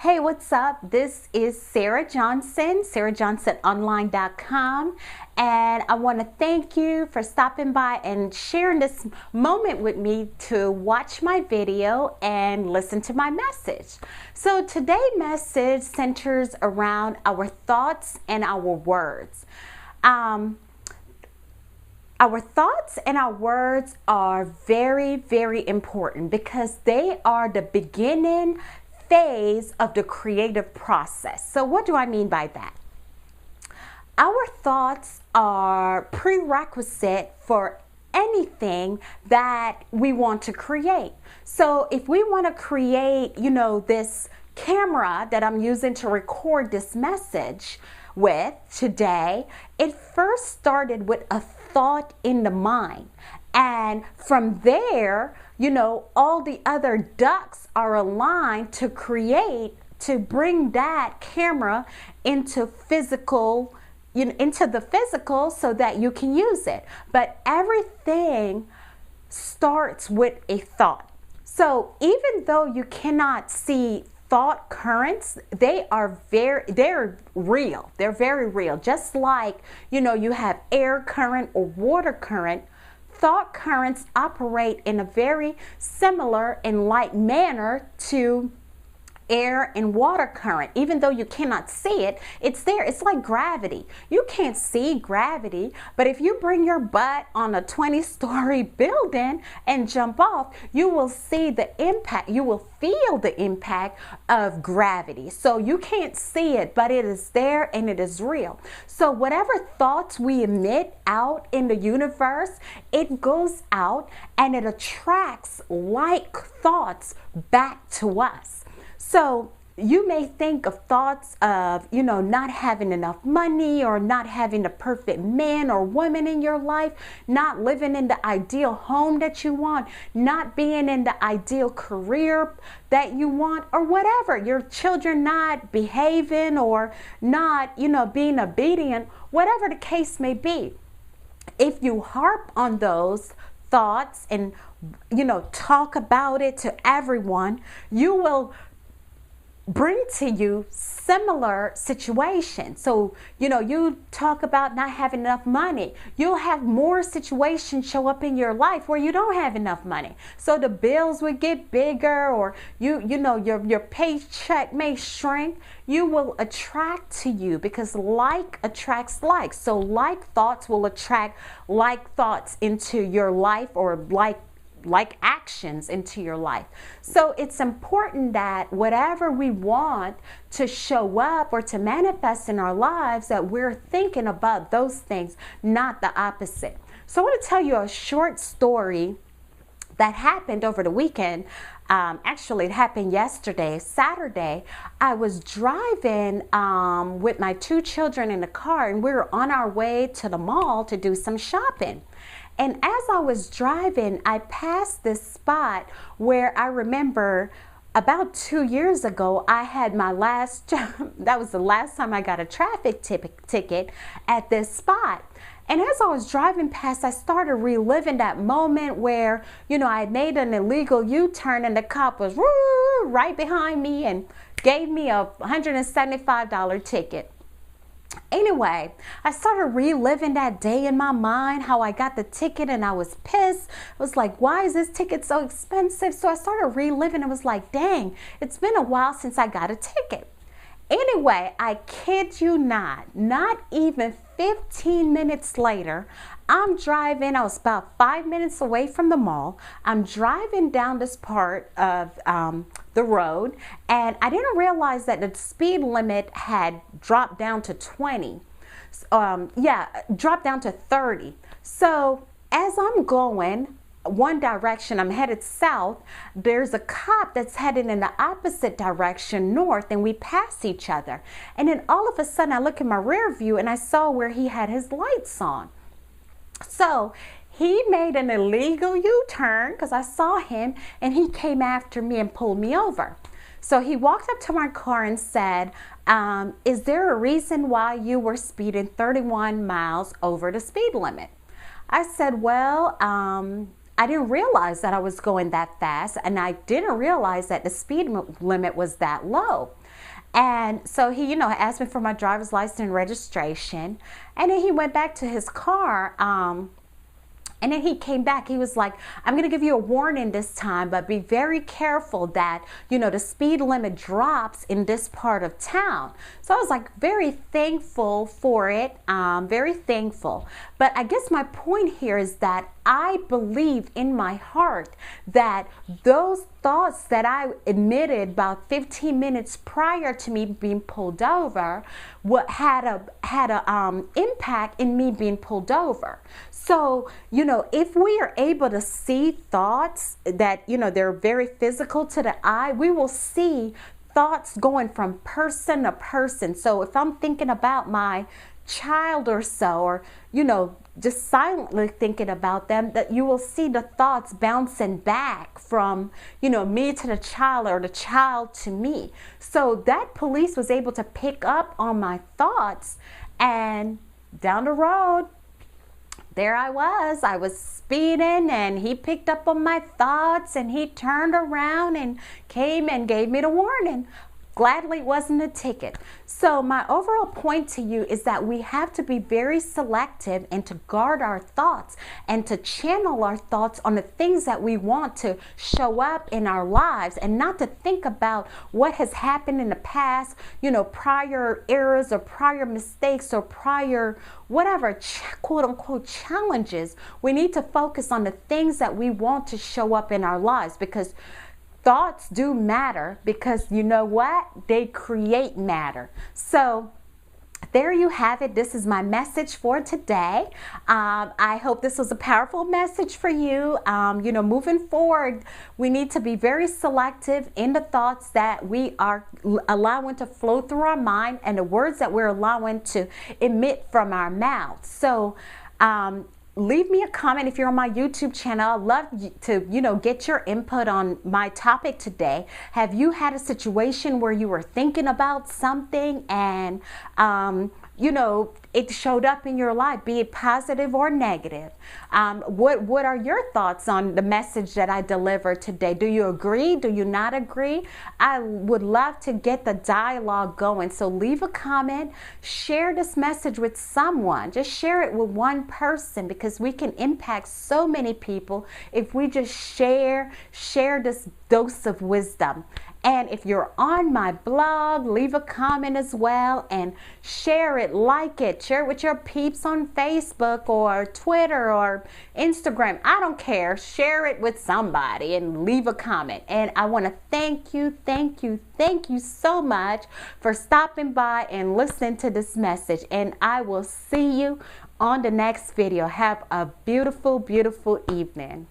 Hey, what's up? This is Sarah Johnson, sarahjohnsononline.com, and I want to thank you for stopping by and sharing this moment with me to watch my video and listen to my message. So today's message centers around our thoughts and our words. Our thoughts and our words are very, very important because they are the beginning phase of the creative process. So what do I mean by that? Our thoughts are prerequisite for anything that we want to create. So if we want to create, this camera that I'm using to record this message with today, it first started with a thought in the mind. And from there, all the other ducks are aligned to bring that camera into the physical so that you can use it. But everything starts with a thought. So even though you cannot see thought currents, they're real. They're very real. Just like, you have air current or water current, thought currents operate in a very similar and like manner to air and water current. Even though you cannot see it, it's there. It's like gravity. You can't see gravity, but if you bring your butt on a 20-story building and jump off, you will see the impact. You will feel the impact of gravity. So you can't see it, but it is there and it is real. So whatever thoughts we emit out in the universe, it goes out and it attracts like thoughts back to us. So you may think of thoughts of, not having enough money or not having the perfect man or woman in your life, not living in the ideal home that you want, not being in the ideal career that you want, or whatever, your children not behaving or not, being obedient, whatever the case may be. If you harp on those thoughts and, talk about it to everyone, you will bring to you similar situations. So, you talk about not having enough money. You'll have more situations show up in your life where you don't have enough money. So the bills would get bigger, or your paycheck may shrink. You will attract to you because like attracts like. So like thoughts will attract like thoughts into your life, or like actions into your life. So it's important that whatever we want to show up or to manifest in our lives, that we're thinking about those things, not the opposite. So I want to tell you a short story that happened over the weekend. Actually, it happened yesterday, Saturday. I was driving with my two children in the car, and we were on our way to the mall to do some shopping. And as I was driving, I passed this spot where I remember about 2 years ago, I had my that was the last time I got a traffic ticket at this spot. And as I was driving past, I started reliving that moment where, I had made an illegal U-turn and the cop was right behind me and gave me a $175 ticket. Anyway, I started reliving that day in my mind, how I got the ticket and I was pissed. I was like, why is this ticket so expensive? So I started reliving. I was like, dang, it's been a while since I got a ticket. Anyway, I kid you not even 15 minutes later, I'm driving. I was about 5 minutes away from the mall. I'm driving down this part of the road, and I didn't realize that the speed limit had dropped down to 20. Dropped down to 30. So as I'm going one direction, I'm headed south, there's a cop that's headed in the opposite direction, north, and we pass each other. And then all of a sudden I look in my rear view and I saw where he had his lights on. So he made an illegal U-turn because I saw him, and he came after me and pulled me over. So he walked up to my car and said, is there a reason why you were speeding 31 miles over the speed limit? I said, well, I didn't realize that I was going that fast, and I didn't realize that the speed limit was that low. And so he, asked me for my driver's license and registration, and then he went back to his car. And then he came back. He was like, I'm going to give you a warning this time, but be very careful that, the speed limit drops in this part of town. So I was like very thankful for it, very thankful. But I guess my point here is that I believed in my heart that those thoughts that I emitted about 15 minutes prior to me being pulled over had a impact in me being pulled over. So, if we are able to see thoughts that, they're very physical to the eye, we will see thoughts going from person to person. So if I'm thinking about my child or so, or, just silently thinking about them, that you will see the thoughts bouncing back from, me to the child or the child to me. So that police was able to pick up on my thoughts, and down the road, there I was speeding, and he picked up on my thoughts, and he turned around and came and gave me the warning. Gladly it wasn't a ticket. So my overall point to you is that we have to be very selective and to guard our thoughts and to channel our thoughts on the things that we want to show up in our lives, and not to think about what has happened in the past, prior errors or prior mistakes or prior whatever quote unquote challenges. We need to focus on the things that we want to show up in our lives, because thoughts do matter, because you know what? They create matter. So there you have it. This is my message for today. I hope this was a powerful message for you. Moving forward, we need to be very selective in the thoughts that we are allowing to flow through our mind and the words that we're allowing to emit from our mouths. So, leave me a comment if you're on my YouTube channel. I'd love to, get your input on my topic today. Have you had a situation where you were thinking about something and, it showed up in your life, be it positive or negative? What are your thoughts on the message that I delivered today? Do you agree? Do you not agree? I would love to get the dialogue going. So leave a comment, share this message with someone. Just share it with one person, because we can impact so many people if we just share this dose of wisdom. And if you're on my blog, leave a comment as well and share it, like it, share it with your peeps on Facebook or Twitter or Instagram. I don't care. Share it with somebody and leave a comment. And I want to thank you so much for stopping by and listening to this message. And I will see you on the next video. Have a beautiful, beautiful evening.